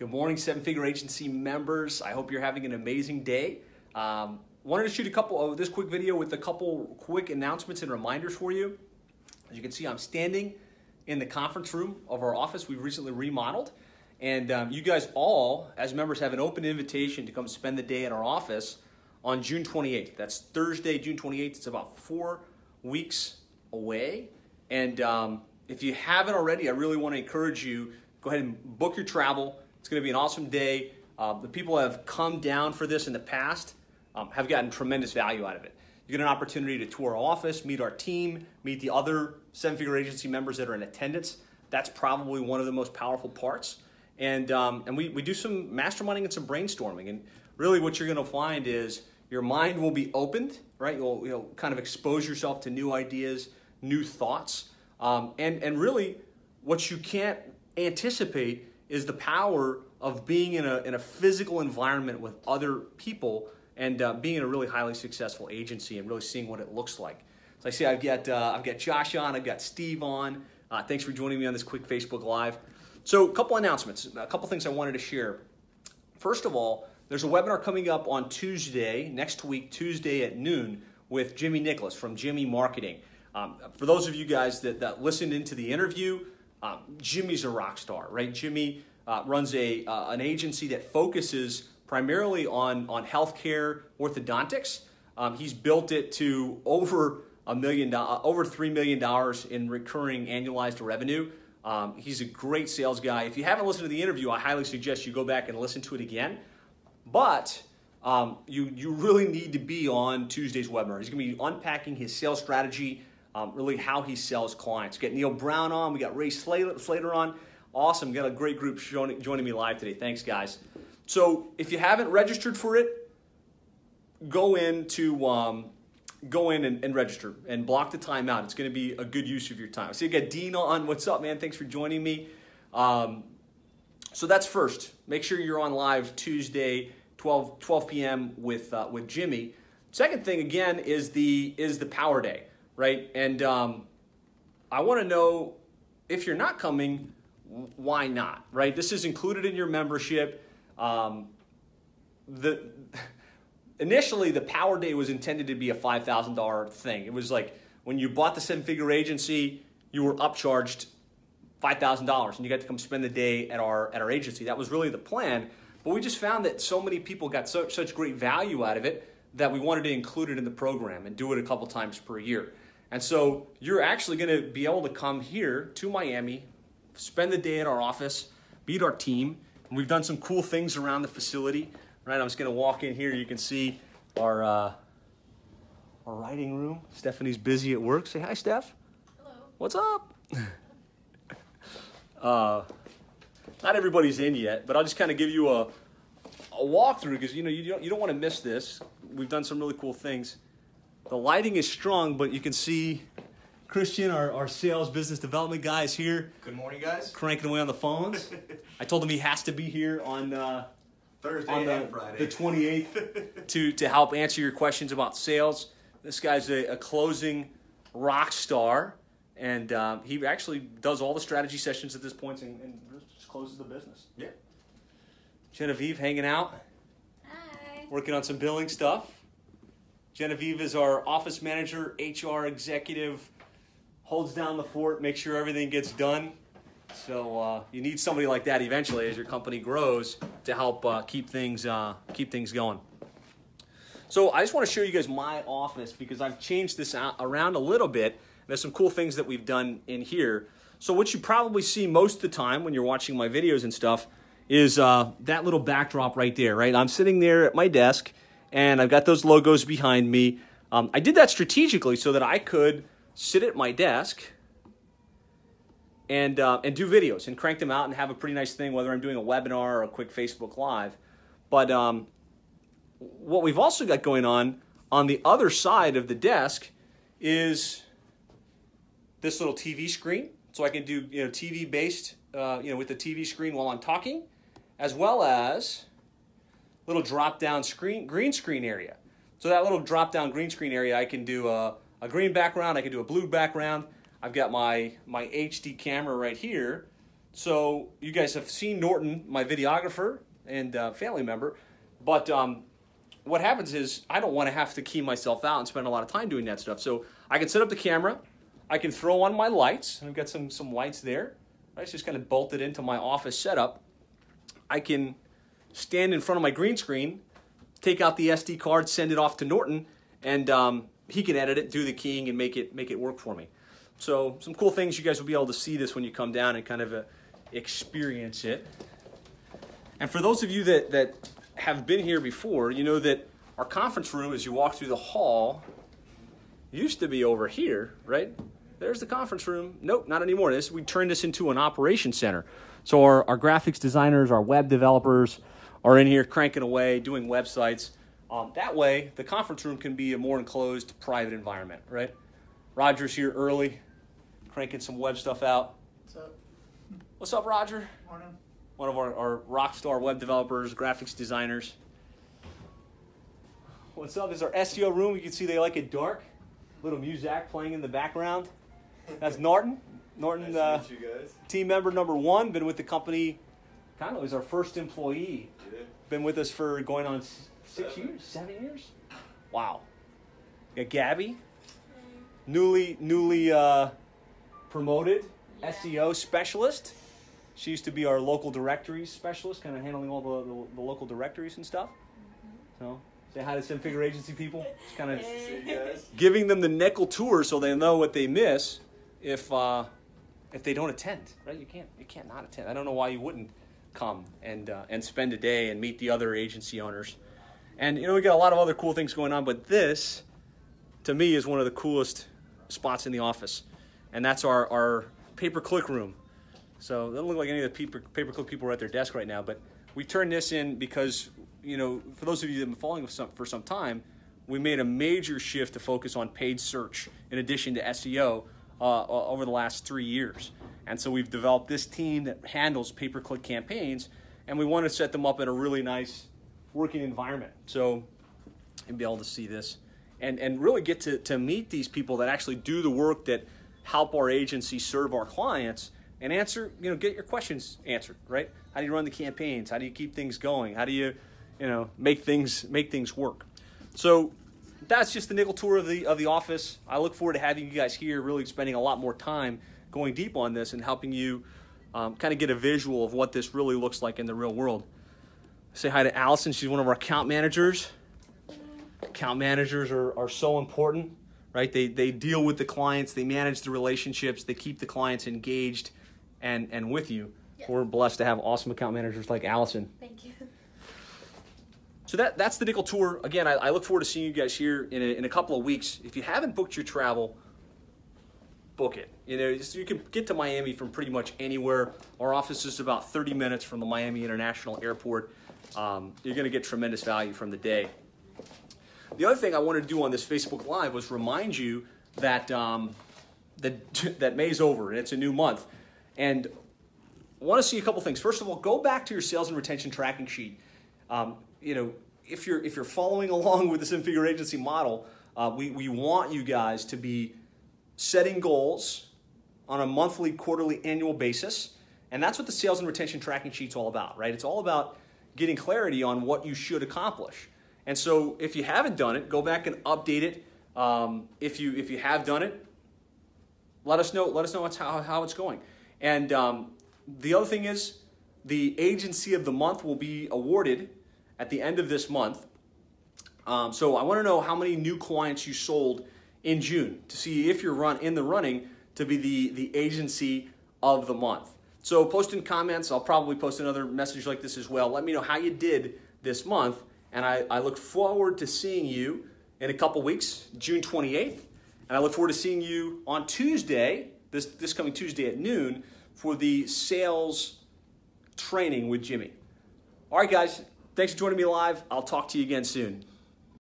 Good morning, Seven Figure Agency members. I hope you're having an amazing day. Wanted to shoot a couple of this quick video with a couple quick announcements and reminders for you. As you can see, I'm standing in the conference room of our office we've recently remodeled. And you guys all, as members, have an open invitation to come spend the day at our office on June 28th. That's Thursday, June 28th. It's about 4 weeks away. And if you haven't already, I really want to encourage you, go ahead and book your travel. It's going to be an awesome day. The people who have come down for this in the past have gotten tremendous value out of it. You get an opportunity to tour our office, meet our team, meet the other Seven Figure Agency members that are in attendance. That's probably one of the most powerful parts. And we do some masterminding and some brainstorming. And really what you're going to find is your mind will be opened, right? You'll kind of expose yourself to new ideas, new thoughts. And really what you can't anticipate is the power of being in a physical environment with other people and being in a really highly successful agency and really seeing what it looks like. So I see I've got Josh on, I've got Steve on. Thanks for joining me on this quick Facebook Live. So a couple announcements, a couple things I wanted to share. First of all, there's a webinar coming up on Tuesday, next week, Tuesday at noon, with Jimmy Nicholas from Jimmy Marketing. For those of you guys that listened into the interview, Jimmy's a rock star, right? Jimmy runs an agency that focuses primarily on healthcare orthodontics. He's built it to over $3 million in recurring annualized revenue. He's a great sales guy. If you haven't listened to the interview, I highly suggest you go back and listen to it again. But you really need to be on Tuesday's webinar. He's going to be unpacking his sales strategy, really how he sells clients. We got Neil Brown on. We got Ray Slater on. Awesome. We got a great group joining me live today. Thanks, guys. So if you haven't registered for it, go in and register and block the time out. It's going to be a good use of your time. So you got Dean on. What's up, man? Thanks for joining me. So that's first. Make sure you're on live Tuesday, 12 p.m. with Jimmy. Second thing, again, is the Power Day, right? And I want to know, if you're not coming, why not, right? This is included in your membership. Initially, the Power Day was intended to be a $5,000 thing. It was like when you bought the Seven Figure Agency, you were upcharged $5,000 and you got to come spend the day at our agency. That was really the plan. But we just found that so many people got such great value out of it that we wanted to include it in the program and do it a couple times per year. And so you're actually going to be able to come here to Miami, spend the day at our office, meet our team. And we've done some cool things around the facility. Right, I'm just going to walk in here. You can see our writing room. Stephanie's busy at work. Say hi, Steph. Hello. What's up? Not everybody's in yet, but I'll just kind of give you a walkthrough because you don't want to miss this. We've done some really cool things. The lighting is strong, but you can see Christian, our sales business development guy, is here. Good morning, guys. Cranking away on the phones. I told him he has to be here on Thursday and Friday. The 28th to help answer your questions about sales. This guy's a closing rock star, and he actually does all the strategy sessions at this point and just closes the business. Yeah. Genevieve hanging out. Hi. Working on some billing stuff. Genevieve is our office manager, HR executive, holds down the fort, makes sure everything gets done. So you need somebody like that eventually as your company grows to help keep things going. So I just want to show you guys my office because I've changed this around a little bit. There's some cool things that we've done in here. So what you probably see most of the time when you're watching my videos and stuff is that little backdrop right there, right? I'm sitting there at my desk and I've got those logos behind me. I did that strategically so that I could sit at my desk and do videos and crank them out and have a pretty nice thing, whether I'm doing a webinar or a quick Facebook Live. But what we've also got going on the other side of the desk is this little TV screen. So I can do TV-based, with the TV screen while I'm talking, as well as little drop-down green screen area. So that little drop-down green screen area, I can do a green background, I can do a blue background. I've got my HD camera right here So you guys have seen Norton, my videographer and family member, but what happens is I don't want to have to key myself out and spend a lot of time doing that stuff. So I can set up the camera, I can throw on my lights, and I've got some lights there. Right? It's just kind of bolted into my office setup. I can stand in front of my green screen, take out the SD card, send it off to Norton, and he can edit it, do the keying, and make it work for me. So some cool things. You guys will be able to see this when you come down and kind of experience it. And for those of you that have been here before, you know that our conference room, as you walk through the hall, used to be over here, right? There's the conference room. Nope, not anymore. We turned this into an operations center. So our graphics designers, our web developers are in here cranking away, doing websites. That way, the conference room can be a more enclosed, private environment, right? Roger's here early, cranking some web stuff out. What's up? What's up, Roger? Morning. One of our rock star web developers, graphics designers. What's up? This is our SEO room. You can see they like it dark. Little music playing in the background. That's Norton. Norton, nice to meet you guys. Team member number 1. Been with the company, kind of was our first employee. Yeah. Been with us for going on 6 years, 7 years. Wow. Got Gabby, newly promoted SEO specialist. She used to be our local directories specialist, kind of handling all the local directories and stuff. So say hi to some figure agency people. Just kind of giving them the nickel tour so they know what they miss if they don't attend. Right? You can't not attend. I don't know why you wouldn't come and spend a day and meet the other agency owners. And we got a lot of other cool things going on, but this, to me, is one of the coolest spots in the office, and that's our pay-per-click room. So it doesn't look like any of the pay-per-click people are at their desk right now, but we turned this in because, for those of you that have been following us for some time, we made a major shift to focus on paid search in addition to SEO over the last 3 years. And so we've developed this team that handles pay-per-click campaigns, and we want to set them up in a really nice working environment. So you'll be able to see this and really get to meet these people that actually do the work that help our agency serve our clients and answer, get your questions answered, right? How do you run the campaigns? How do you keep things going? How do you, make things work? So that's just the nickel tour of the office. I look forward to having you guys here, really spending a lot more time going deep on this and helping you kind of get a visual of what this really looks like in the real world. Say hi to Allison. She's one of our account managers. Account managers are so important, right? They deal with the clients. They manage the relationships. They keep the clients engaged and with you. Yes. We're blessed to have awesome account managers like Allison. Thank you. So that's the nickel tour. Again, I look forward to seeing you guys here in a couple of weeks. If you haven't booked your travel, book it. You can get to Miami from pretty much anywhere. Our office is about 30 minutes from the Miami International Airport. You're going to get tremendous value from the day. The other thing I wanted to do on this Facebook Live was remind you that that May's over and it's a new month. And I want to see a couple things. First of all, go back to your sales and retention tracking sheet. If you're following along with the Simfigure Agency model, we want you guys to be setting goals on a monthly, quarterly, annual basis. And that's what the sales and retention tracking sheet's all about, right? It's all about getting clarity on what you should accomplish. And so if you haven't done it, go back and update it. If you have done it, let us know how it's going. And the other thing is the agency of the month will be awarded at the end of this month. So I want to know how many new clients you sold in June to see if you're in the running to be the agency of the month. So post in comments. I'll probably post another message like this as well. Let me know how you did this month. And I look forward to seeing you in a couple weeks, June 28th. And I look forward to seeing you on Tuesday, this coming Tuesday at noon, for the sales training with Jimmy. All right, guys. Thanks for joining me live. I'll talk to you again soon.